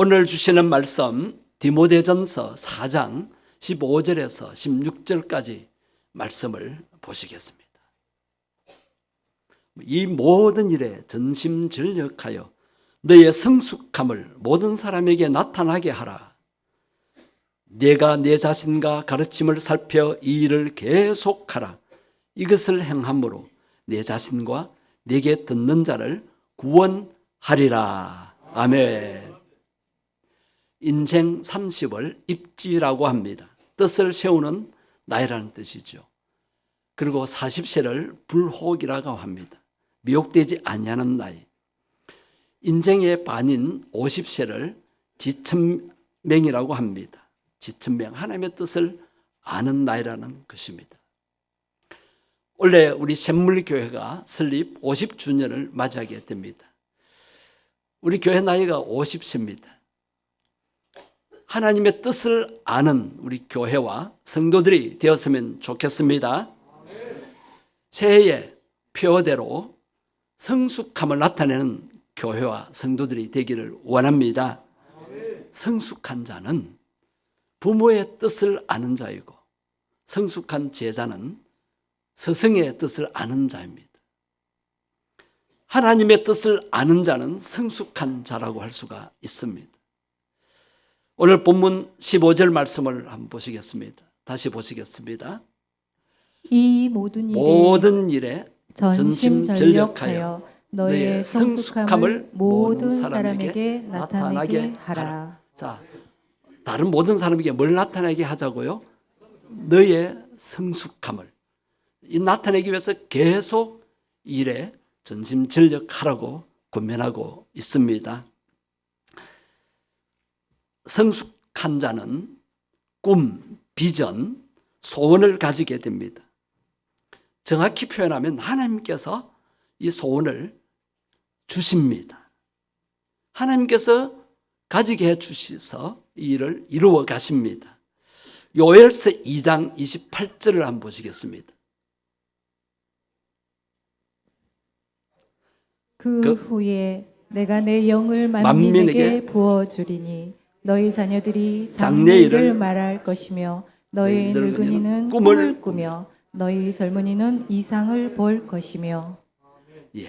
오늘 주시는 말씀 디모데전서 4장 15절에서 16절까지 말씀을 보시겠습니다. 이 모든 일에 전심전력하여 너의 성숙함을 모든 사람에게 나타나게 하라. 내가 내 자신과 가르침을 살펴 이 일을 계속하라. 이것을 행함으로 내 자신과 내게 듣는 자를 구원하리라. 아멘. 인생 30을 입지라고 합니다. 뜻을 세우는 나이라는 뜻이죠. 그리고 40세를 불혹이라고 합니다. 미혹되지 아니하는 나이. 인생의 반인 50세를 지천명이라고 합니다. 지천명, 하나님의 뜻을 아는 나이라는 것입니다. 원래 우리 샘물교회가 설립 50주년을 맞이하게 됩니다. 우리 교회 나이가 50세입니다. 하나님의 뜻을 아는 우리 교회와 성도들이 되었으면 좋겠습니다. 새해의 표어대로 성숙함을 나타내는 교회와 성도들이 되기를 원합니다. 성숙한 자는 부모의 뜻을 아는 자이고 성숙한 제자는 스승의 뜻을 아는 자입니다. 하나님의 뜻을 아는 자는 성숙한 자라고 할 수가 있습니다. 오늘 본문 15절 말씀을 한번 보시겠습니다. 다시 보시겠습니다. 이 모든 일에 전심전력하여 너의 성숙함을 모든 사람에게 나타나게 하라. 자, 다른 모든 사람에게 뭘 나타나게 하자고요? 너의 성숙함을. 이 나타내기 위해서 계속 일에 전심전력하라고 권면하고 있습니다. 성숙한 자는 꿈, 비전, 소원을 가지게 됩니다. 정확히 표현하면 하나님께서 이 소원을 주십니다. 하나님께서 가지게 해주셔서 이 일을 이루어 가십니다. 요엘서 2장 28절을 한번 보시겠습니다. 그 후에 내가 내 영을 만민에게 부어주리니 너희 자녀들이 장래일을 말할 것이며 너희 늙은이는 꿈을 꾸며 너희 젊은이는 이상을 볼 것이며. 예,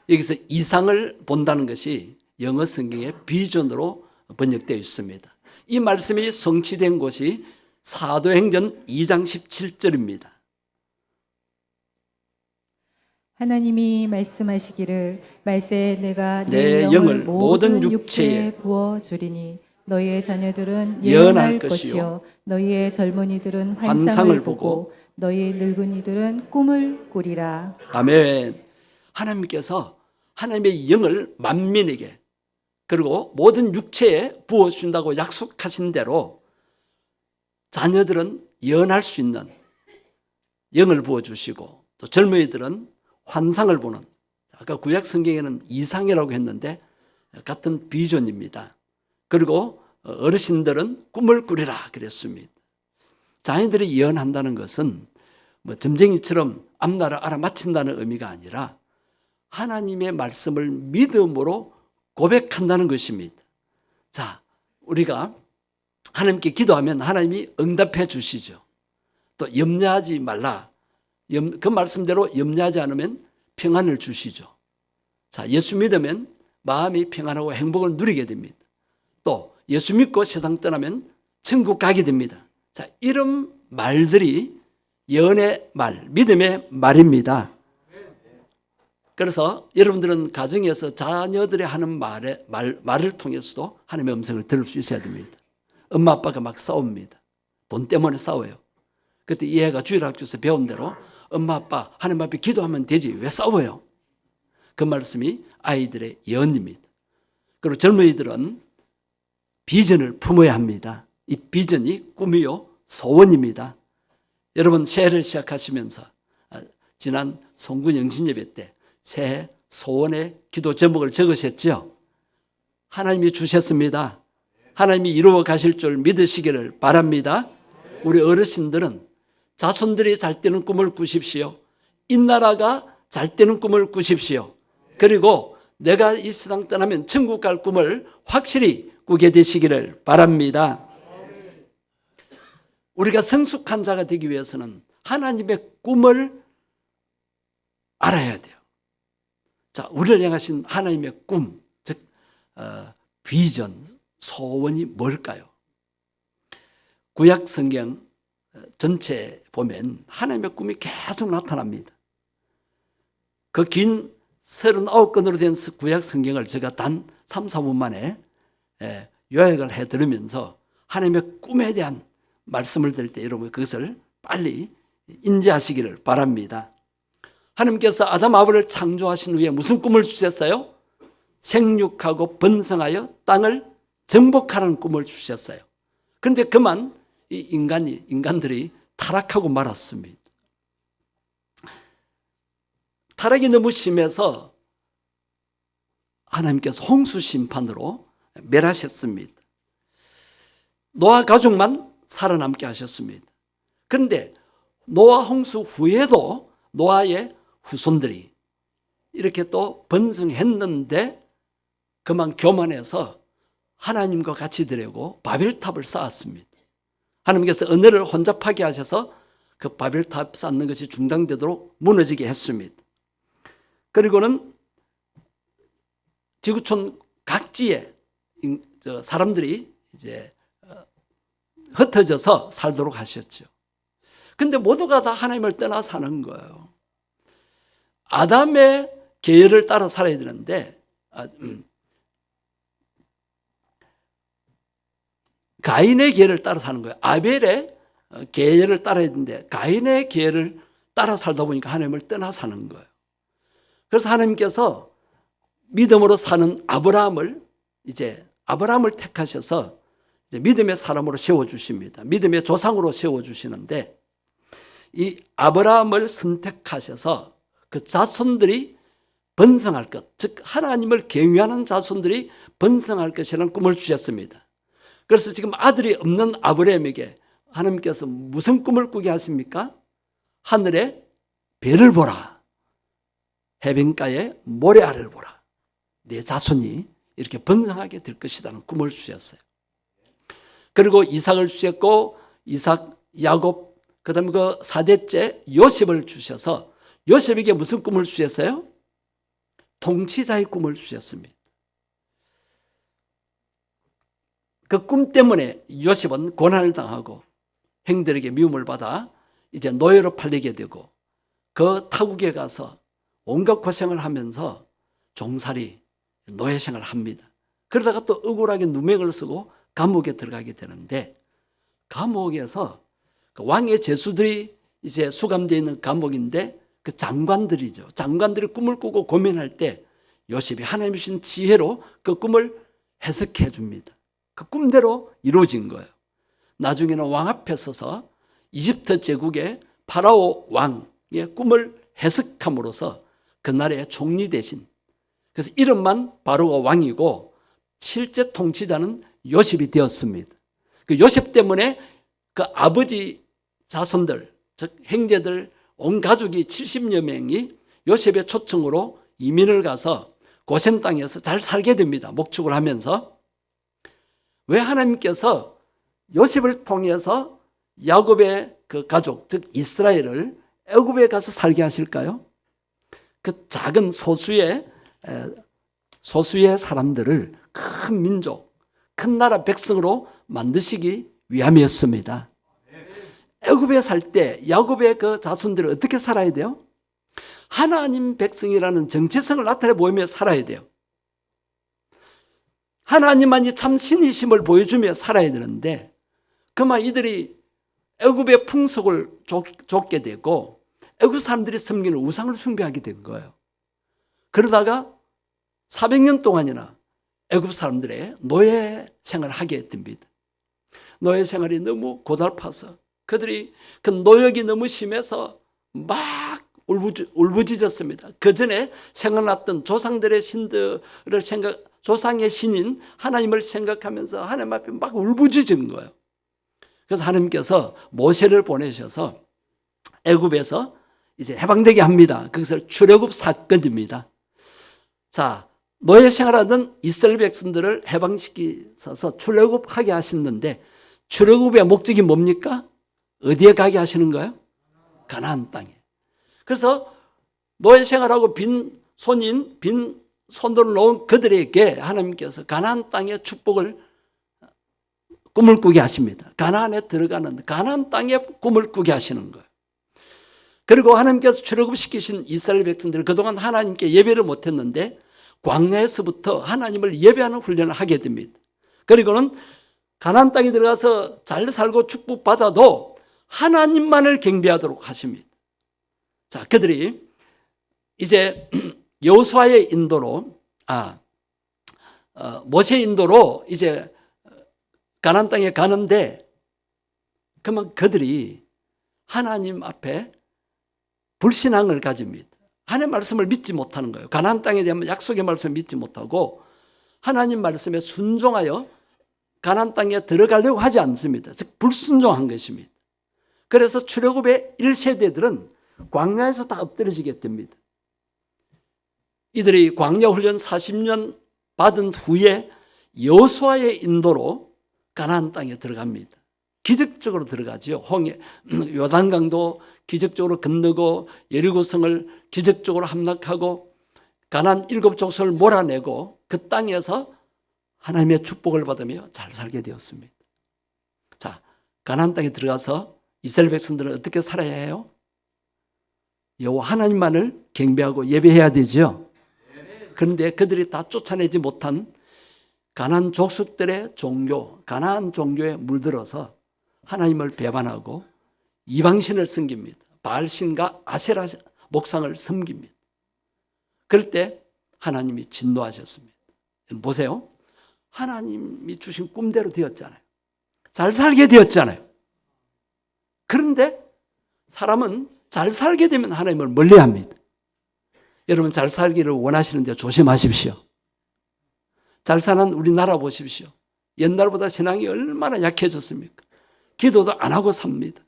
여기서 이상을 본다는 것이 영어 성경의 비전으로 번역되어 있습니다. 이 말씀이 성취된 곳이 사도행전 2장 17절입니다. 하나님이 말씀하시기를 말세 내가 내 영을 모든 육체에 부어주리니 너희의 자녀들은 예언할 것이요 너희의 젊은이들은 환상을 보고 너희 늙은이들은 꿈을 꾸리라. 아멘. 하나님께서 하나님의 영을 만민에게 그리고 모든 육체에 부어준다고 약속하신 대로 자녀들은 예언할 수 있는 영을 부어주시고 또 젊은이들은 환상을 보는, 아까 구약 성경에는 이상이라고 했는데 같은 비전입니다. 그리고 어르신들은 꿈을 꾸리라 그랬습니다. 자녀들이 예언한다는 것은 뭐 점쟁이처럼 앞날을 알아맞힌다는 의미가 아니라 하나님의 말씀을 믿음으로 고백한다는 것입니다. 자, 우리가 하나님께 기도하면 하나님이 응답해 주시죠. 또 염려하지 말라. 그 말씀대로 염려하지 않으면 평안을 주시죠. 자, 예수 믿으면 마음이 평안하고 행복을 누리게 됩니다. 또 예수 믿고 세상 떠나면 천국 가게 됩니다. 자, 이런 말들이 예언의 말, 믿음의 말입니다. 그래서 여러분들은 가정에서 자녀들이 하는 말을 통해서도 하나님의 음성을 들을 수 있어야 됩니다. 엄마 아빠가 막 싸웁니다. 돈 때문에 싸워요. 그때 이 애가 주일학교에서 배운 대로 엄마 아빠 하나님 앞에 기도하면 되지 왜 싸워요? 그 말씀이 아이들의 예언입니다. 그리고 젊은이들은 비전을 품어야 합니다. 이 비전이 꿈이요 소원입니다. 여러분 새해를 시작하시면서 지난 송군 영신예배 때 새해 소원의 기도 제목을 적으셨죠? 하나님이 주셨습니다. 하나님이 이루어 가실 줄 믿으시기를 바랍니다. 우리 어르신들은 자손들이 잘 되는 꿈을 꾸십시오. 이 나라가 잘 되는 꿈을 꾸십시오. 그리고 내가 이 세상 떠나면 천국 갈 꿈을 확실히 꾸게 되시기를 바랍니다. 우리가 성숙한 자가 되기 위해서는 하나님의 꿈을 알아야 돼요. 자, 우리를 향하신 하나님의 꿈, 즉 비전, 소원이 뭘까요? 구약 성경 전체 보면 하나님의 꿈이 계속 나타납니다. 그 긴 39권으로 된 구약 성경을 제가 단 3, 4분 만에 요약을 해드리면서 하나님의 꿈에 대한 말씀을 드릴 때 여러분 그것을 빨리 인지하시기를 바랍니다. 하나님께서 아담 아브를 창조하신 후에 무슨 꿈을 주셨어요? 생육하고 번성하여 땅을 정복하라는 꿈을 주셨어요. 그런데 그만 이 인간들이 타락하고 말았습니다. 타락이 너무 심해서 하나님께서 홍수 심판으로 멸하셨습니다. 노아 가족만 살아남게 하셨습니다. 그런데 노아 홍수 후에도 노아의 후손들이 이렇게 또 번성했는데 그만 교만해서 하나님과 같이 되려고 바벨탑을 쌓았습니다. 하나님께서 은혜를 혼잡하게 하셔서 그 바벨탑 쌓는 것이 중단되도록 무너지게 했습니다. 그리고는 지구촌 각지에 사람들이 이제 흩어져서 살도록 하셨죠. 근데 모두가 다 하나님을 떠나 사는 거예요. 아담의 계율을 따라 살아야 되는데 가인의 계율을 따라 사는 거예요. 아벨의 계율을 따라야 되는데 가인의 계율을 따라 살다 보니까 하나님을 떠나 사는 거예요. 그래서 하나님께서 믿음으로 사는 아브라함을 택하셔서 이제 믿음의 사람으로 세워주십니다. 믿음의 조상으로 세워주시는데 이 아브라함을 선택하셔서 그 자손들이 번성할 것, 즉 하나님을 경외하는 자손들이 번성할 것이라는 꿈을 주셨습니다. 그래서 지금 아들이 없는 아브라함에게 하나님께서 무슨 꿈을 꾸게 하십니까? 하늘에 별을 보라. 해변가에 모래알을 보라. 내 자손이 이렇게 번성하게 될 것이라는 꿈을 주셨어요. 그리고 이삭을 주셨고 이삭, 야곱, 그 다음에 그 4대째 요셉을 주셔서 요셉에게 무슨 꿈을 주셨어요? 통치자의 꿈을 주셨습니다. 그 꿈 때문에 요셉은 고난을 당하고 형들에게 미움을 받아 이제 노예로 팔리게 되고 그 타국에 가서 온갖 고생을 하면서 종살이 노예 생활을 합니다. 그러다가 또 억울하게 누명을 쓰고 감옥에 들어가게 되는데 감옥에서 그 왕의 제수들이 이제 수감되어 있는 감옥인데 그 장관들이죠. 장관들이 꿈을 꾸고 고민할 때 요셉이 하나님의 주신 지혜로 그 꿈을 해석해 줍니다. 그 꿈대로 이루어진 거예요. 나중에는 왕 앞에 서서 이집트 제국의 파라오 왕의 꿈을 해석함으로써 그날의 총리 대신 그래서 이름만 바로가 왕이고 실제 통치자는 요셉이 되었습니다. 그 요셉 때문에 그 아버지 자손들 즉 형제들 온 가족이 70여 명이 요셉의 초청으로 이민을 가서 고센 땅에서 잘 살게 됩니다. 목축을 하면서. 왜 하나님께서 요셉을 통해서 야곱의 그 가족 즉 이스라엘을 애굽에 가서 살게 하실까요? 그 작은 소수의 사람들을 큰 민족, 큰 나라 백성으로 만드시기 위함이었습니다. 애굽에 살 때 야곱의 그 자손들은 어떻게 살아야 돼요? 하나님 백성이라는 정체성을 나타내 보이며 살아야 돼요. 하나님만이 참 신이심을 보여주며 살아야 되는데 그만 이들이 애굽의 풍속을 좇게 되고 애굽 사람들이 섬기는 우상을 숭배하게 된 거예요. 그러다가 400년 동안이나 애굽 사람들의 노예 생활을 하게 됩니다. 노예 생활이 너무 고달파서 그들이 그 노역이 너무 심해서 막 울부짖었습니다. 그 전에 생각났던 조상들의 신들을 조상의 신인 하나님을 생각하면서 하나님 앞에 막 울부짖은 거예요. 그래서 하나님께서 모세를 보내셔서 애굽에서 이제 해방되게 합니다. 그것을 출애굽 사건입니다. 자, 노예 생활하던 이스라엘 백성들을 해방시키셔서 출애굽하게 하셨는데 출애굽의 목적이 뭡니까? 어디에 가게 하시는 거예요? 가나안 땅에. 그래서 노예 생활하고 빈 손으로 놓은 그들에게 하나님께서 가나안 땅의 축복을 꿈을 꾸게 하십니다. 가나안에 들어가는 가나안 땅의 꿈을 꾸게 하시는 거예요. 그리고 하나님께서 출애굽시키신 이스라엘 백성들 그동안 하나님께 예배를 못했는데 광야에서부터 하나님을 예배하는 훈련을 하게 됩니다. 그리고는 가나안 땅에 들어가서 잘 살고 축복받아도 하나님만을 경배하도록 하십니다. 자, 그들이 이제 여호수아의 인도로 모세의 인도로 이제 가나안 땅에 가는데 그만 그들이 하나님 앞에 불신앙을 가집니다. 하나님 말씀을 믿지 못하는 거예요. 가나안 땅에 대한 약속의 말씀을 믿지 못하고 하나님 말씀에 순종하여 가나안 땅에 들어가려고 하지 않습니다. 즉 불순종한 것입니다. 그래서 출애굽의 1세대들은 광야에서 다 엎드러지게 됩니다. 이들이 광야 훈련 40년 받은 후에 여호수아의 인도로 가나안 땅에 들어갑니다. 기적적으로 들어가죠. 요단강도 기적적으로 건너고 여리고성을 기적적으로 함락하고 가나안 7족속을 몰아내고 그 땅에서 하나님의 축복을 받으며 잘 살게 되었습니다. 자, 가나안 땅에 들어가서 이스라엘 백성들은 어떻게 살아야 해요? 여호와 하나님만을 경배하고 예배해야 되죠. 그런데 그들이 다 쫓아내지 못한 가나안 족속들의 종교, 가나안 종교에 물들어서 하나님을 배반하고 이방신을 섬깁니다. 바알신과 아세라 목상을 섬깁니다. 그럴 때 하나님이 진노하셨습니다. 보세요. 하나님이 주신 꿈대로 되었잖아요. 잘 살게 되었잖아요. 그런데 사람은 잘 살게 되면 하나님을 멀리합니다. 여러분 잘 살기를 원하시는데 조심하십시오. 잘 사는 우리나라 보십시오. 옛날보다 신앙이 얼마나 약해졌습니까? 기도도 안 하고 삽니다.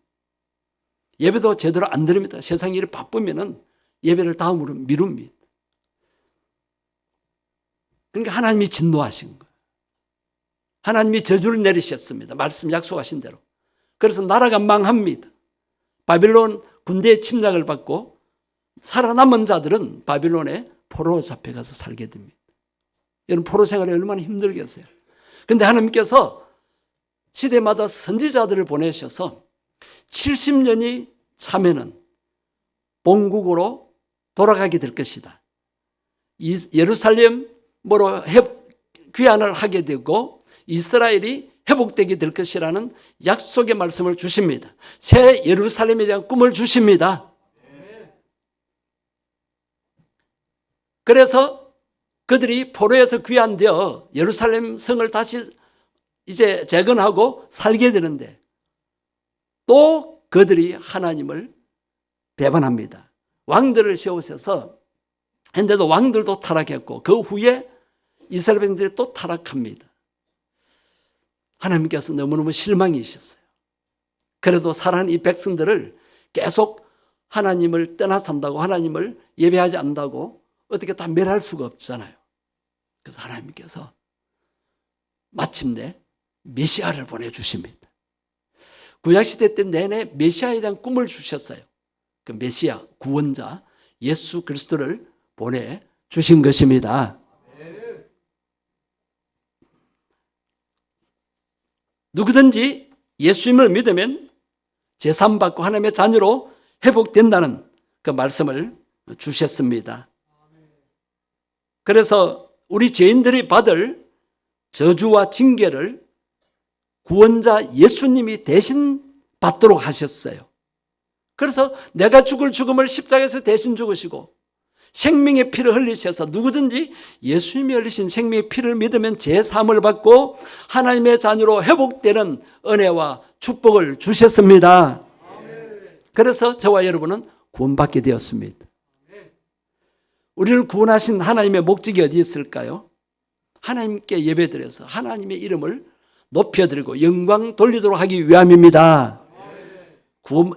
예배도 제대로 안 드립니다. 세상 일이 바쁘면은 예배를 다음으로 미룹니다. 그러니까 하나님이 진노하신 거예요. 하나님이 저주를 내리셨습니다. 말씀 약속하신 대로. 그래서 나라가 망합니다. 바빌론 군대의 침략을 받고 살아남은 자들은 바빌론에 포로로 잡혀가서 살게 됩니다. 여러분 포로 생활이 얼마나 힘들겠어요. 그런데 하나님께서 시대마다 선지자들을 보내셔서 70년이 차면은 본국으로 돌아가게 될 것이다. 예루살렘으로 귀환을 하게 되고 이스라엘이 회복되게 될 것이라는 약속의 말씀을 주십니다. 새 예루살렘에 대한 꿈을 주십니다. 그래서 그들이 포로에서 귀환되어 예루살렘 성을 다시 이제 재건하고 살게 되는데 또 그들이 하나님을 배반합니다. 왕들을 세우셔서 했는데도 왕들도 타락했고 그 후에 이스라엘 백성들이 또 타락합니다. 하나님께서 너무너무 실망이셨어요. 그래도 살아난 이 백성들을 계속 하나님을 떠나 산다고 하나님을 예배하지 않는다고 어떻게 다 멸할 수가 없잖아요. 그래서 하나님께서 마침내 메시아를 보내주십니다. 구약시대 때 내내 메시아에 대한 꿈을 주셨어요. 그 메시아, 구원자, 예수 그리스도를 보내주신 것입니다. 누구든지 예수님을 믿으면 제사함받고 하나님의 자녀로 회복된다는 그 말씀을 주셨습니다. 그래서 우리 죄인들이 받을 저주와 징계를 구원자 예수님이 대신 받도록 하셨어요. 그래서 내가 죽을 죽음을 십자가에서 대신 죽으시고 생명의 피를 흘리셔서 누구든지 예수님이 흘리신 생명의 피를 믿으면 제사함을 받고 하나님의 자녀로 회복되는 은혜와 축복을 주셨습니다. 그래서 저와 여러분은 구원받게 되었습니다. 우리를 구원하신 하나님의 목적이 어디 있을까요? 하나님께 예배드려서 하나님의 이름을 높여드리고 영광 돌리도록 하기 위함입니다.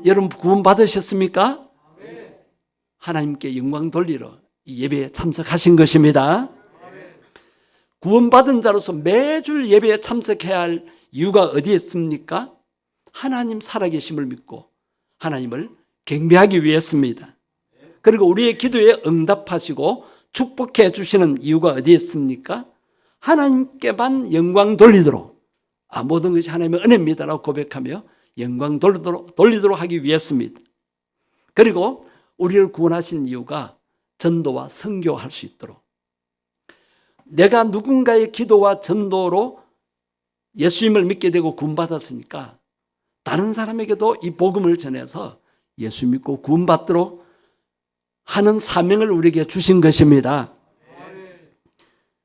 여러분 구원 받으셨습니까? 하나님께 영광 돌리러 이 예배에 참석하신 것입니다. 구원받은 자로서 매주 예배에 참석해야 할 이유가 어디에 있습니까? 하나님 살아계심을 믿고 하나님을 경배하기 위해서입니다. 그리고 우리의 기도에 응답하시고 축복해 주시는 이유가 어디에 있습니까? 하나님께만 영광 돌리도록, 모든 것이 하나님의 은혜입니다라고 고백하며 영광 돌리도록 하기 위해서입니다. 그리고 우리를 구원하신 이유가 전도와 선교할 수 있도록, 내가 누군가의 기도와 전도로 예수님을 믿게 되고 구원받았으니까 다른 사람에게도 이 복음을 전해서 예수 믿고 구원받도록 하는 사명을 우리에게 주신 것입니다.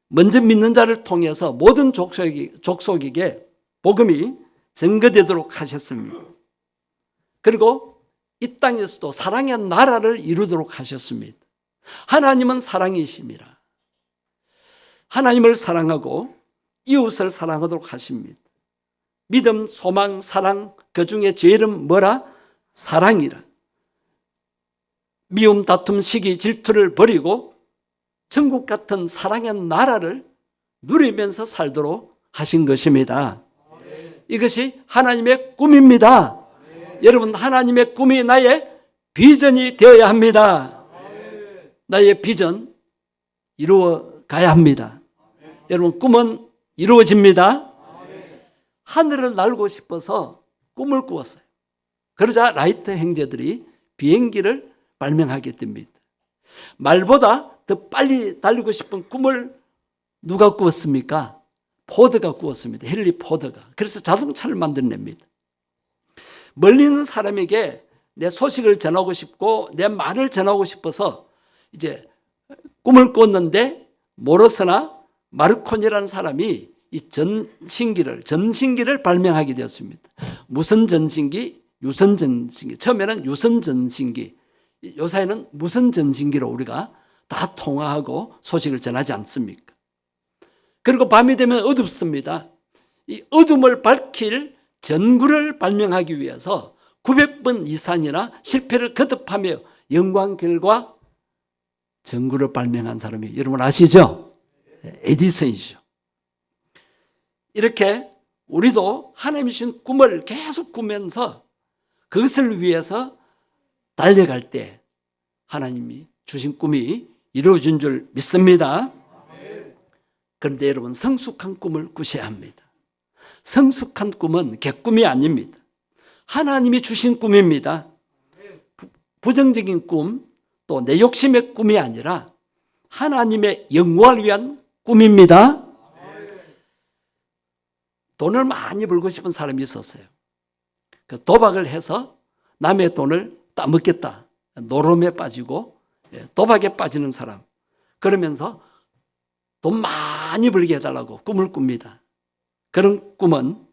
먼저 믿는 자를 통해서 모든 족속에게 복음이 전거되도록 하셨습니다. 그리고 이 땅에서도 사랑의 나라를 이루도록 하셨습니다. 하나님은 사랑이십니다. 하나님을 사랑하고 이웃을 사랑하도록 하십니다. 믿음, 소망, 사랑, 그 중에 제일은 뭐라? 사랑이라. 미움, 다툼, 시기, 질투를 버리고 천국 같은 사랑의 나라를 누리면서 살도록 하신 것입니다. 이것이 하나님의 꿈입니다. 여러분, 하나님의 꿈이 나의 비전이 되어야 합니다. 나의 비전 이루어 가야 합니다. 여러분, 꿈은 이루어집니다. 하늘을 날고 싶어서 꿈을 꾸었어요. 그러자 라이트 형제들이 비행기를 발명하게 됩니다. 말보다 더 빨리 달리고 싶은 꿈을 누가 꾸었습니까? 포드가 꾸었습니다. 헨리 포드가. 그래서 자동차를 만들어냅니다. 멀리 있는 사람에게 내 소식을 전하고 싶고 내 말을 전하고 싶어서 이제 꿈을 꿨는데, 모로스나 마르코니라는 사람이 이 전신기를 발명하게 되었습니다. 무선 전신기, 유선 전신기. 처음에는 유선 전신기, 요새는 무선 전신기로 우리가 다 통화하고 소식을 전하지 않습니까? 그리고 밤이 되면 어둡습니다. 이 어둠을 밝힐 전구를 발명하기 위해서 900번 이상이나 실패를 거듭하며 영광 결과 전구를 발명한 사람이 여러분 아시죠? 에디슨이죠. 이렇게 우리도 하나님이 주신 꿈을 계속 꾸면서 그것을 위해서 달려갈 때 하나님이 주신 꿈이 이루어진 줄 믿습니다. 그런데 여러분, 성숙한 꿈을 꾸셔야 합니다. 성숙한 꿈은 개꿈이 아닙니다. 하나님이 주신 꿈입니다. 부정적인 꿈, 또 내 욕심의 꿈이 아니라 하나님의 영광을 위한 꿈입니다. 돈을 많이 벌고 싶은 사람이 있었어요. 그 도박을 해서 남의 돈을 따먹겠다. 노름에 빠지고 도박에 빠지는 사람. 그러면서 돈 많이 벌게 해달라고 꿈을 꿉니다. 그런 꿈은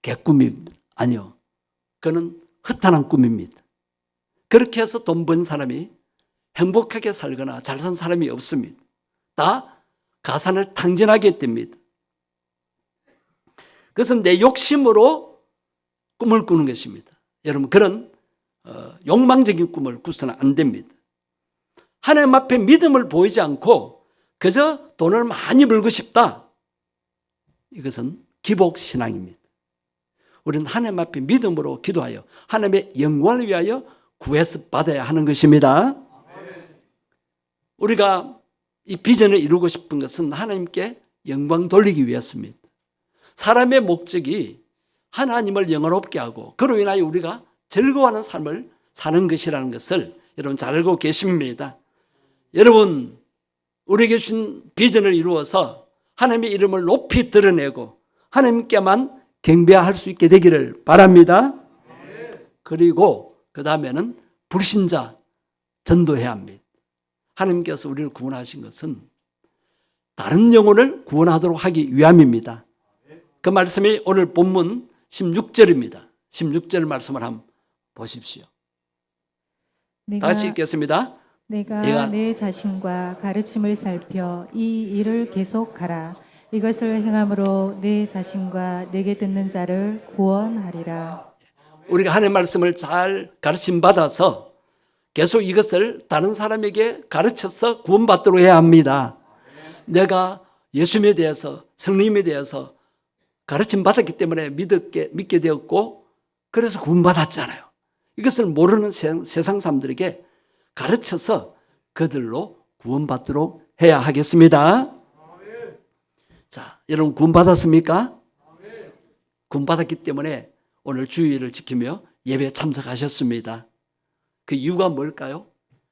개꿈입니다. 아니요. 그는 허탄한 꿈입니다. 그렇게 해서 돈 번 사람이 행복하게 살거나 잘 산 사람이 없습니다. 다 가산을 탕진하게 됩니다. 그것은 내 욕심으로 꿈을 꾸는 것입니다. 여러분, 그런 욕망적인 꿈을 꾸서는 안 됩니다. 하나님 앞에 믿음을 보이지 않고 그저 돈을 많이 벌고 싶다. 이것은 기복신앙입니다. 우리는 하나님 앞에 믿음으로 기도하여 하나님의 영광을 위하여 구해서 받아야 하는 것입니다. 우리가 이 비전을 이루고 싶은 것은 하나님께 영광 돌리기 위해서입니다. 사람의 목적이 하나님을 영화롭게 하고 그로 인하여 우리가 즐거워하는 삶을 사는 것이라는 것을 여러분 잘 알고 계십니다. 여러분, 우리에게 주신 비전을 이루어서 하나님의 이름을 높이 드러내고 하나님께만 경배할 수 있게 되기를 바랍니다. 그리고 그 다음에는 불신자 전도해야 합니다. 하나님께서 우리를 구원하신 것은 다른 영혼을 구원하도록 하기 위함입니다. 그 말씀이 오늘 본문 16절입니다. 16절 말씀을 한번 보십시오. 다 같이 읽겠습니다. 내가 내 자신과 가르침을 살펴 이 일을 계속하라. 이것을 행함으로 내 자신과 내게 듣는 자를 구원하리라. 우리가 하나님의 말씀을 잘 가르침 받아서 계속 이것을 다른 사람에게 가르쳐서 구원받도록 해야 합니다. 내가 예수님에 대해서, 성령님에 대해서 가르침 받았기 때문에 믿게 되었고, 그래서 구원받았잖아요. 이것을 모르는 세상 사람들에게 가르쳐서 그들로 구원받도록 해야 하겠습니다. 자, 여러분 구원받았습니까? 구원받았기 때문에 오늘 주일을 지키며 예배에 참석하셨습니다. 그 이유가 뭘까요?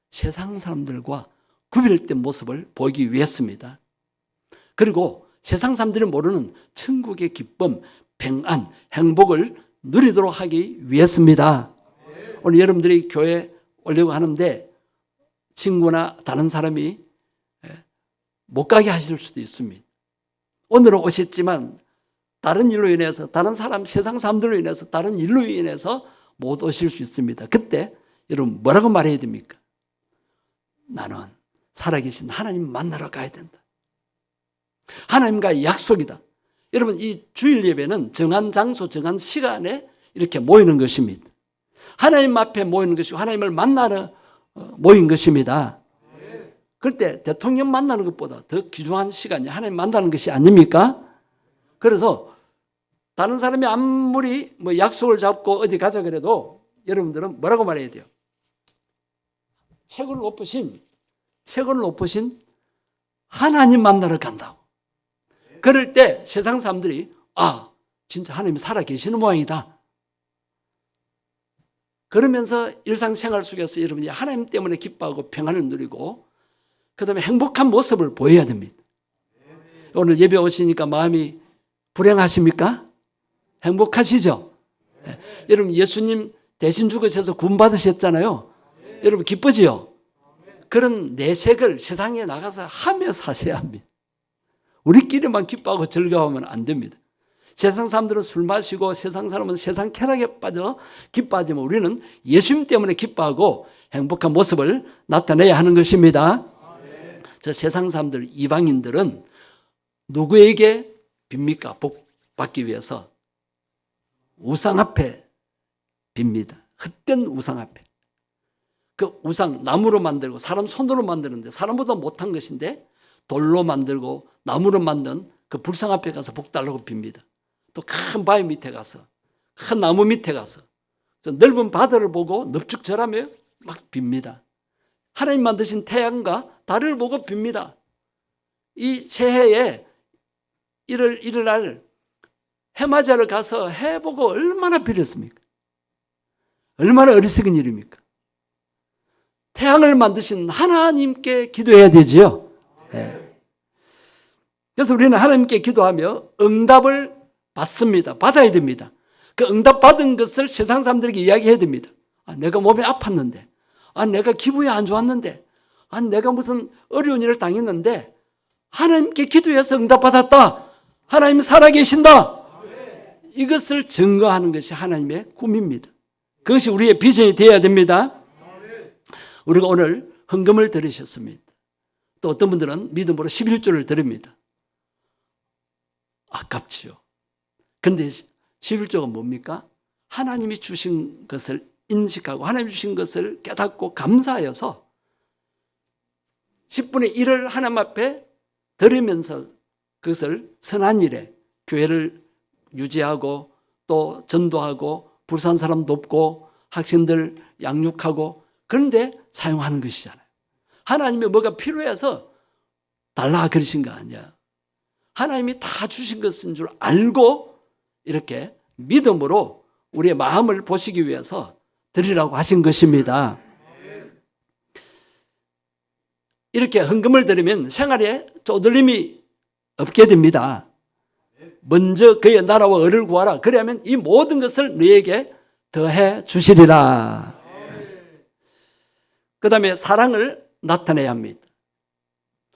세상 사람들과 구별된 모습을 보이기 위해서입니다. 그리고 세상 사람들이 모르는 천국의 기쁨, 평안, 행복을 누리도록 하기 위해서입니다. 오늘 여러분들이 교회에 오려고 하는데 친구나 다른 사람이 못 가게 하실 수도 있습니다. 오늘은 오셨지만 다른 일로 인해서, 다른 사람, 세상 사람들로 인해서, 다른 일로 인해서 못 오실 수 있습니다. 그때 여러분 뭐라고 말해야 됩니까? 나는 살아계신 하나님 만나러 가야 된다. 하나님과의 약속이다. 여러분 이 주일 예배는 정한 장소, 정한 시간에 이렇게 모이는 것입니다. 하나님 앞에 모이는 것이고 하나님을 만나러 모인 것입니다. 그럴 때 대통령 만나는 것보다 더 귀중한 시간이 하나님 만나는 것이 아닙니까? 그래서 다른 사람이 아무리 뭐 약속을 잡고 어디 가자 그래도 여러분들은 뭐라고 말해야 돼요? 최고를 높으신 하나님 만나러 간다고. 그럴 때 세상 사람들이 진짜 하나님이 살아계시는 모양이다. 그러면서 일상생활 속에서 여러분이 하나님 때문에 기뻐하고 평안을 누리고 그 다음에 행복한 모습을 보여야 됩니다. 오늘 예배 오시니까 마음이 불행하십니까? 행복하시죠? 네. 여러분 예수님 대신 죽으셔서 구원받으셨잖아요. 여러분 기쁘지요? 그런 내색을 세상에 나가서 하며 사셔야 합니다. 우리끼리만 기뻐하고 즐거워하면 안 됩니다. 세상 사람들은 술 마시고 세상 사람은 세상 쾌락에 빠져 기뻐하지만 우리는 예수님 때문에 기뻐하고 행복한 모습을 나타내야 하는 것입니다. 저 세상 사람들, 이방인들은 누구에게 빕니까? 복 받기 위해서 우상 앞에 빕니다. 헛된 우상 앞에. 그 우상 나무로 만들고 사람 손으로 만드는데 사람보다 못한 것인데 돌로 만들고 나무로 만든 그 불상 앞에 가서 복 달라고 빕니다. 또 큰 바위 밑에 가서 큰 나무 밑에 가서 넓은 바다를 보고 넙죽절하며 막 빕니다. 하나님 만드신 태양과 달을 보고 빕니다. 이 새해에 일요일 해맞이하러 가서 해 보고 얼마나 빌었습니까? 얼마나 어리석은 일입니까? 태양을 만드신 하나님께 기도해야 되지요. 네. 그래서 우리는 하나님께 기도하며 응답을 받습니다. 받아야 됩니다. 그 응답 받은 것을 세상 사람들에게 이야기해야 됩니다. 내가 몸이 아팠는데, 내가 기분이 안 좋았는데, 내가 무슨 어려운 일을 당했는데 하나님께 기도해서 응답 받았다. 하나님 살아계신다. 이것을 증거하는 것이 하나님의 꿈입니다. 그것이 우리의 비전이 되어야 됩니다. 우리가 오늘 헌금을 드리셨습니다. 또 어떤 분들은 믿음으로 11조를 드립니다. 아깝지요. 그런데 11조가 뭡니까? 하나님이 주신 것을 인식하고 하나님이 주신 것을 깨닫고 감사하여서 10분의 1을 하나님 앞에 드리면서 그것을 선한 일에 교회를 유지하고 또 전도하고 불쌍한 사람 돕고 학생들 양육하고 그런데 사용하는 것이잖아요. 하나님이 뭐가 필요해서 달라 그러신 거 아니야. 하나님이 다 주신 것인 줄 알고 이렇게 믿음으로 우리의 마음을 보시기 위해서 드리라고 하신 것입니다. 이렇게 헌금을 드리면 생활에 쪼들림이 없게 됩니다. 먼저 그의 나라와 의를 구하라. 그러면 이 모든 것을 너에게 더해 주시리라. 그 다음에 사랑을 나타내야 합니다.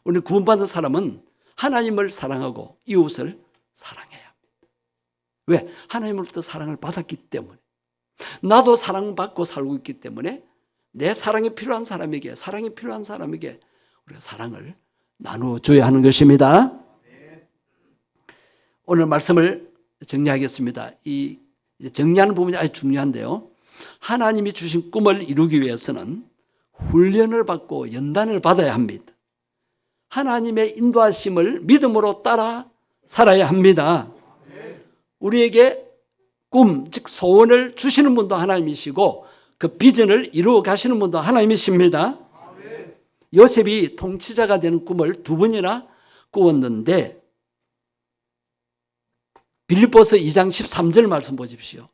우리 구원받은 사람은 하나님을 사랑하고 이웃을 사랑해야 합니다. 왜? 하나님으로부터 사랑을 받았기 때문에. 나도 사랑받고 살고 있기 때문에 내 사랑이 필요한 사람에게 우리가 사랑을 나누어줘야 하는 것입니다. 오늘 말씀을 정리하겠습니다. 이 정리하는 부분이 아주 중요한데요. 하나님이 주신 꿈을 이루기 위해서는 훈련을 받고 연단을 받아야 합니다. 하나님의 인도하심을 믿음으로 따라 살아야 합니다. 우리에게 꿈, 즉 소원을 주시는 분도 하나님이시고 그 비전을 이루어 가시는 분도 하나님이십니다. 요셉이 통치자가 되는 꿈을 2번이나 꾸었는데 빌립보서 2장 13절 말씀 보십시오.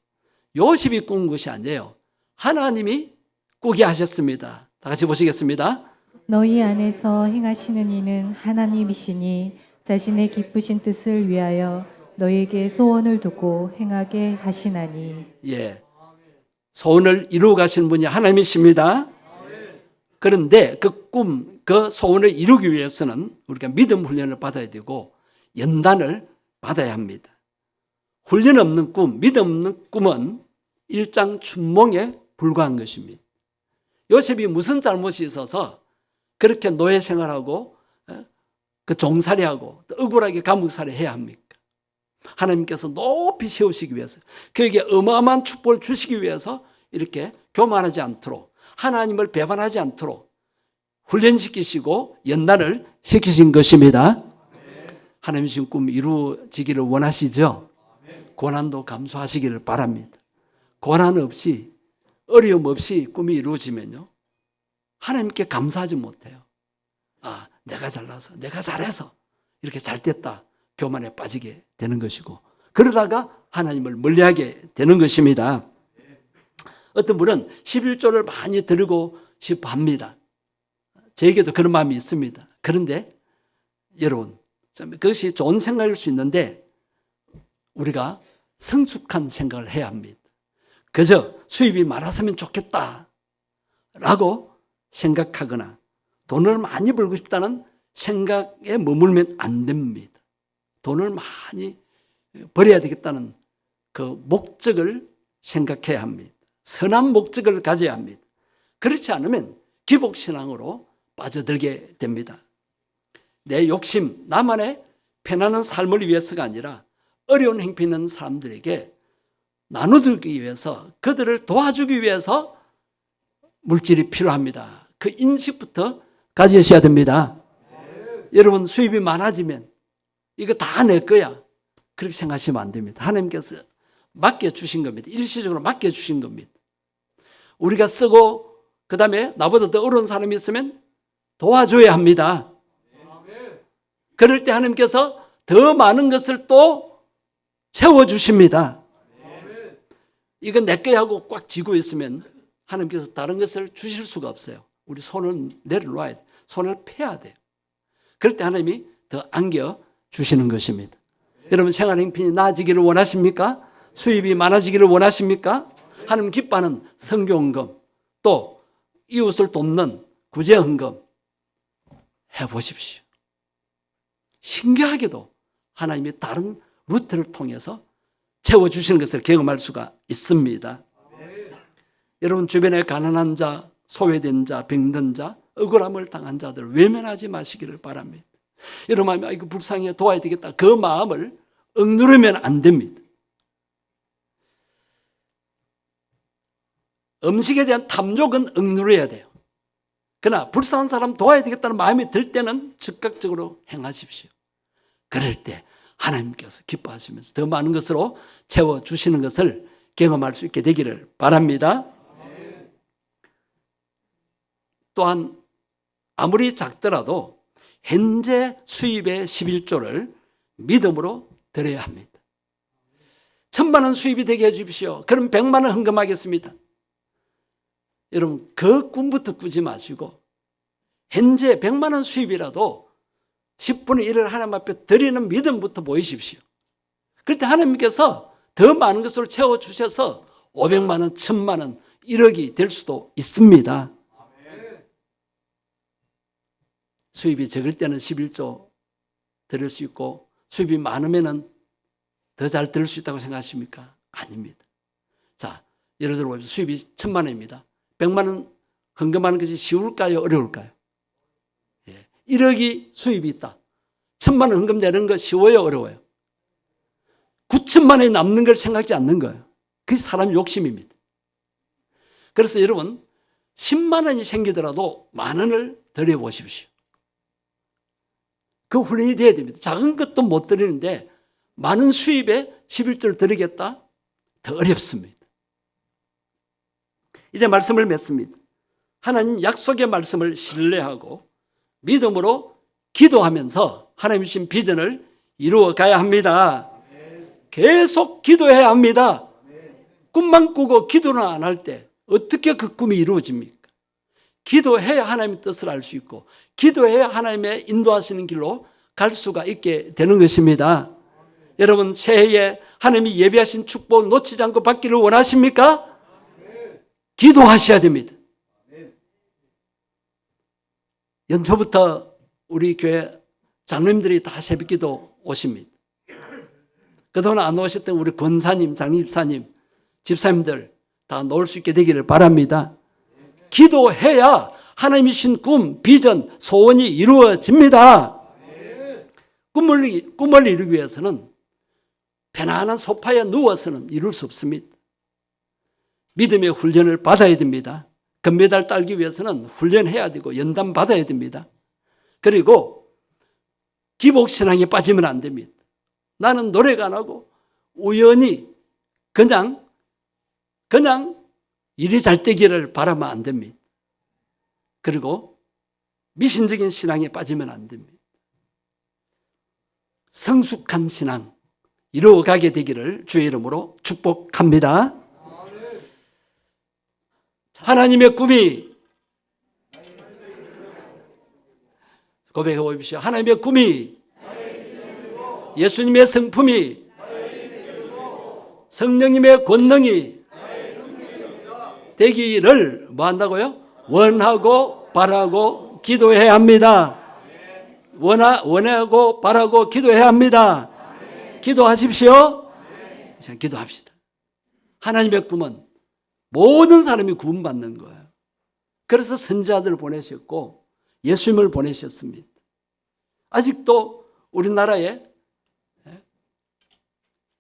요셉이 꾼 것이 아니에요. 하나님이 꾸게 하셨습니다. 다 같이 보시겠습니다. 너희 안에서 행하시는 이는 하나님이시니 자신의 기쁘신 뜻을 위하여 너에게 소원을 두고 행하게 하시나니. 예, 소원을 이루어 가시는 분이 하나님이십니다. 그런데 그 꿈, 그 소원을 이루기 위해서는 우리가 믿음 훈련을 받아야 되고 연단을 받아야 합니다. 훈련 없는 꿈, 믿음 없는 꿈은 일장춘몽에 불과한 것입니다. 요셉이 무슨 잘못이 있어서 그렇게 노예 생활하고 그 종살이하고 억울하게 감옥살이 해야 합니까? 하나님께서 높이 세우시기 위해서 그에게 어마어마한 축복을 주시기 위해서 이렇게 교만하지 않도록 하나님을 배반하지 않도록 훈련시키시고 연단을 시키신 것입니다. 하나님 주신 꿈 이루어지기를 원하시죠? 고난도 감수하시기를 바랍니다. 고난 없이 어려움 없이 꿈이 이루어지면요 하나님께 감사하지 못해요. 아, 내가 잘나서 내가 잘해서 이렇게 잘 됐다 교만에 빠지게 되는 것이고 그러다가 하나님을 멀리하게 되는 것입니다. 어떤 분은 11조를 많이 드리고 싶어 합니다. 저에게도 그런 마음이 있습니다. 그런데 여러분 그것이 좋은 생각일 수 있는데 우리가 성숙한 생각을 해야 합니다. 그저 수입이 많았으면 좋겠다 라고 생각하거나 돈을 많이 벌고 싶다는 생각에 머물면 안 됩니다. 돈을 많이 벌어야 되겠다는 그 목적을 생각해야 합니다. 선한 목적을 가져야 합니다. 그렇지 않으면 기복신앙으로 빠져들게 됩니다. 내 욕심, 나만의 편안한 삶을 위해서가 아니라 어려운 행편 있는 사람들에게 나눠주기 위해서 그들을 도와주기 위해서 물질이 필요합니다. 그 인식부터 가지셔야 됩니다. 여러분 수입이 많아지면 이거 다 내 거야 그렇게 생각하시면 안 됩니다. 하나님께서 맡겨주신 겁니다. 일시적으로 맡겨주신 겁니다. 우리가 쓰고 그 다음에 나보다 더 어려운 사람이 있으면 도와줘야 합니다. 그럴 때 하나님께서 더 많은 것을 또 채워주십니다. 이건 내 거야 하고 꽉 쥐고 있으면 하나님께서 다른 것을 주실 수가 없어요. 우리 손을 내려놔야 돼. 손을 펴야 돼요. 그럴 때 하나님이 더 안겨주시는 것입니다. 여러분 생활 형편이 나아지기를 원하십니까? 수입이 많아지기를 원하십니까? 하나님 기뻐하는 선교헌금 또 이웃을 돕는 구제헌금 해보십시오. 신기하게도 하나님이 다른 루트를 통해서 채워주시는 것을 경험할 수가 있습니다. 여러분 주변에 가난한 자, 소외된 자, 병든 자, 억울함을 당한 자들 외면하지 마시기를 바랍니다. 여러분 마음이 이거 불쌍해 도와야 되겠다 그 마음을 억누르면 안 됩니다. 음식에 대한 탐욕은 억누려야 돼요. 그러나 불쌍한 사람 도와야 되겠다는 마음이 들 때는 즉각적으로 행하십시오. 그럴 때 하나님께서 기뻐하시면서 더 많은 것으로 채워주시는 것을 경험할 수 있게 되기를 바랍니다. 또한 아무리 작더라도 현재 수입의 11조를 믿음으로 드려야 합니다. 1,000만 원 수입이 되게 해주십시오. 그럼 100만 원 헌금하겠습니다. 여러분 그 꿈부터 꾸지 마시고 현재 100만 원 수입이라도 10분의 1을 하나님 앞에 드리는 믿음부터 보이십시오. 그럴 때 하나님께서 더 많은 것으로 채워주셔서 500만 원, 1,000만 원, 1억이 될 수도 있습니다. 수입이 적을 때는 11조 드릴 수 있고 수입이 많으면 더 잘 드릴 수 있다고 생각하십니까? 아닙니다. 자, 예를 들어 수입이 1,000만 원입니다. 100만 원 헌금하는 것이 쉬울까요? 어려울까요? 1억이 수입이 있다. 1,000만 원 헌금 내는 거 쉬워요? 어려워요? 9천만 원이 남는 걸 생각지 않는 거예요. 그게 사람 욕심입니다. 그래서 여러분 10만 원이 생기더라도 만 원을 드려보십시오. 그 훈련이 돼야 됩니다. 작은 것도 못 드리는데 많은 수입에 11조를 드리겠다? 더 어렵습니다. 이제 말씀을 맺습니다. 하나님 약속의 말씀을 신뢰하고 믿음으로 기도하면서 하나님 주신 비전을 이루어 가야 합니다. 계속 기도해야 합니다. 꿈만 꾸고 기도는 안 할 때 어떻게 그 꿈이 이루어집니까? 기도해야 하나님의 뜻을 알 수 있고 기도해야 하나님의 인도하시는 길로 갈 수가 있게 되는 것입니다. 여러분 새해에 하나님이 예비하신 축복 놓치지 않고 받기를 원하십니까? 기도하셔야 됩니다. 연초부터 우리 교회 장로님들이 다 새벽기도 오십니다. 그동안 안 오셨던 우리 권사님, 장립사님, 집사님들 다 나올 수 있게 되기를 바랍니다. 기도해야 하나님이 주신 꿈, 비전, 소원이 이루어집니다. 꿈을 이루기 위해서는 편안한 소파에 누워서는 이룰 수 없습니다. 믿음의 훈련을 받아야 됩니다. 금메달 따기 위해서는 훈련해야 되고 연단 받아야 됩니다. 그리고 기복신앙에 빠지면 안 됩니다. 나는 노래가 안 하고 우연히 그냥 일이 잘 되기를 바라면 안 됩니다. 그리고 미신적인 신앙에 빠지면 안 됩니다. 성숙한 신앙 이루어가게 되기를 주의 이름으로 축복합니다. 하나님의 꿈이 고백해 보십시오. 하나님의 꿈이 예수님의 성품이 성령님의 권능이 되기를 뭐 한다고요? 원하고 바라고 기도해야 합니다. 원하고 바라고 기도해야 합니다. 기도하십시오. 자, 기도합시다. 하나님의 꿈은 모든 사람이 구원받는 거예요. 그래서 선지자들을 보내셨고 예수님을 보내셨습니다. 아직도 우리나라에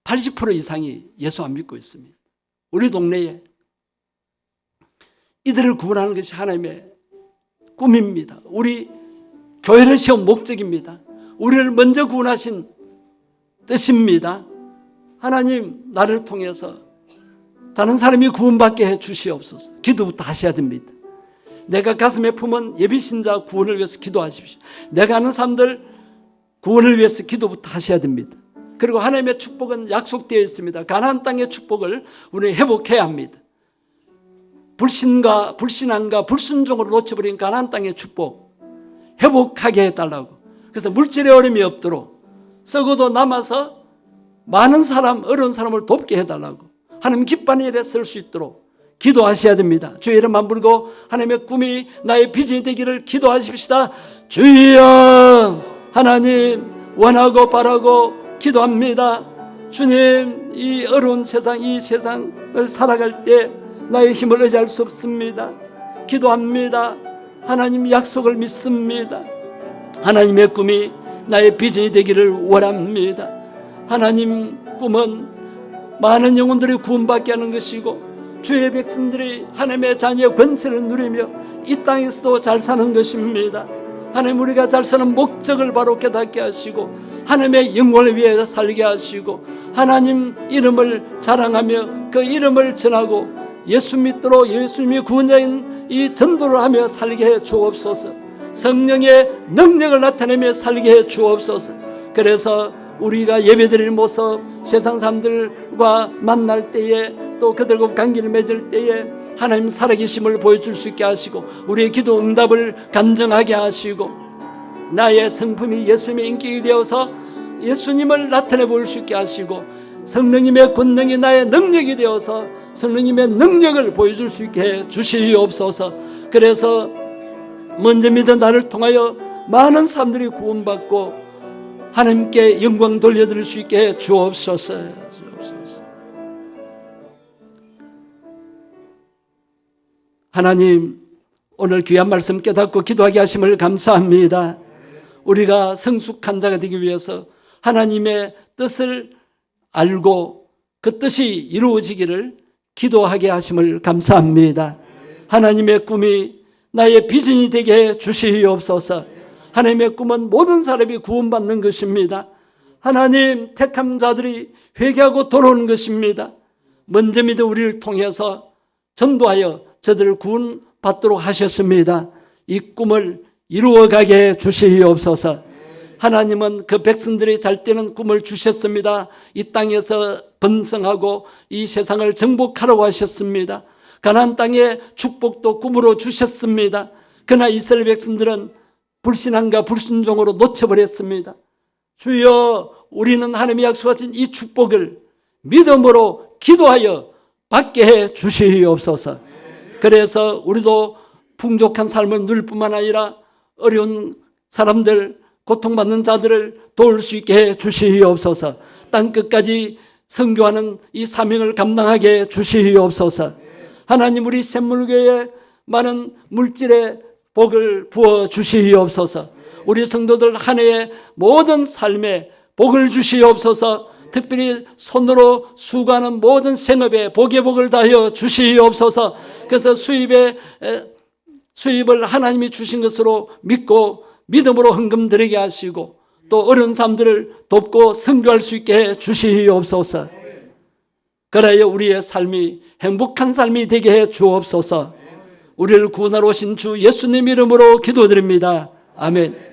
80% 이상이 예수 안 믿고 있습니다. 우리 동네에 이들을 구원하는 것이 하나님의 꿈입니다. 우리 교회를 세운 목적입니다. 우리를 먼저 구원하신 뜻입니다. 하나님 나를 통해서 다른 사람이 구원받게 해 주시옵소서. 기도부터 하셔야 됩니다. 내가 가슴에 품은 예비신자 구원을 위해서 기도하십시오. 내가 아는 사람들 구원을 위해서 기도부터 하셔야 됩니다. 그리고 하나님의 축복은 약속되어 있습니다. 가나안 땅의 축복을 우리는 회복해야 합니다. 불신앙과 불순종으로 놓쳐버린 가나안 땅의 축복 회복하게 해달라고. 그래서 물질의 어려움이 없도록 썩어도 남아서 많은 사람, 어려운 사람을 돕게 해달라고. 하나님 기뻐하는 일에 쓸 수 있도록 기도하셔야 됩니다. 주의 이름만 부르고 하나님의 꿈이 나의 비전이 되기를 기도하십시다. 주여 하나님 원하고 바라고 기도합니다. 주님 이 어려운 세상 이 세상을 살아갈 때 나의 힘을 의지할 수 없습니다. 기도합니다. 하나님 약속을 믿습니다. 하나님의 꿈이 나의 비전이 되기를 원합니다. 하나님 꿈은 많은 영혼들이 구원받게 하는 것이고 주의 백성들이 하나님의 자녀의 권세를 누리며 이 땅에서도 잘 사는 것입니다. 하나님 우리가 잘 사는 목적을 바로 깨닫게 하시고 하나님의 영광을 위해 살게 하시고 하나님 이름을 자랑하며 그 이름을 전하고 예수 믿도록 예수님이 구원자인 이 전도를 하며 살게 해 주옵소서. 성령의 능력을 나타내며 살게 해 주옵소서. 그래서 우리가 예배드리는 모습 세상 사람들과 만날 때에 또 그들과 관계를 맺을 때에 하나님 살아계심을 보여줄 수 있게 하시고 우리의 기도 응답을 간증하게 하시고 나의 성품이 예수님의 인격이 되어서 예수님을 나타내 보일 수 있게 하시고 성령님의 권능이 나의 능력이 되어서 성령님의 능력을 보여줄 수 있게 해 주시옵소서. 그래서 먼저 믿은 나를 통하여 많은 사람들이 구원받고 하나님께 영광 돌려드릴 수 있게 해 주옵소서. 하나님 오늘 귀한 말씀 깨닫고 기도하게 하심을 감사합니다. 우리가 성숙한 자가 되기 위해서 하나님의 뜻을 알고 그 뜻이 이루어지기를 기도하게 하심을 감사합니다. 하나님의 꿈이 나의 비전이 되게 해 주시옵소서. 하나님의 꿈은 모든 사람이 구원받는 것입니다. 하나님 택한 자들이 회개하고 돌아오는 것입니다. 먼저 믿어 우리를 통해서 전도하여 저들을 구원받도록 하셨습니다. 이 꿈을 이루어가게 주시옵소서. 하나님은 그 백성들이 잘 되는 꿈을 주셨습니다. 이 땅에서 번성하고 이 세상을 정복하라고 하셨습니다. 가나안 땅의 축복도 꿈으로 주셨습니다. 그러나 이스라엘 백성들은 불신앙과 불순종으로 놓쳐버렸습니다. 주여, 우리는 하나님이 약속하신 이 축복을 믿음으로 기도하여 받게 해 주시옵소서. 그래서 우리도 풍족한 삶을 누릴 뿐만 아니라 어려운 사람들, 고통받는 자들을 도울 수 있게 해 주시옵소서. 땅끝까지 선교하는 이 사명을 감당하게 해 주시옵소서. 하나님, 우리 샘물교회에 많은 물질의 복을 부어 주시옵소서. 우리 성도들 한 해의 모든 삶에 복을 주시옵소서. 특별히 손으로 수고하는 모든 생업에 복의 복을 다하여 주시옵소서. 그래서 수입을 하나님이 주신 것으로 믿고 믿음으로 헌금 드리게 하시고 또 어려운 사람들을 돕고 선교할 수 있게 해 주시옵소서. 그래야 우리의 삶이 행복한 삶이 되게 해 주옵소서. 우리를 구원하러 오신 주 예수님 이름으로 기도드립니다. 아멘.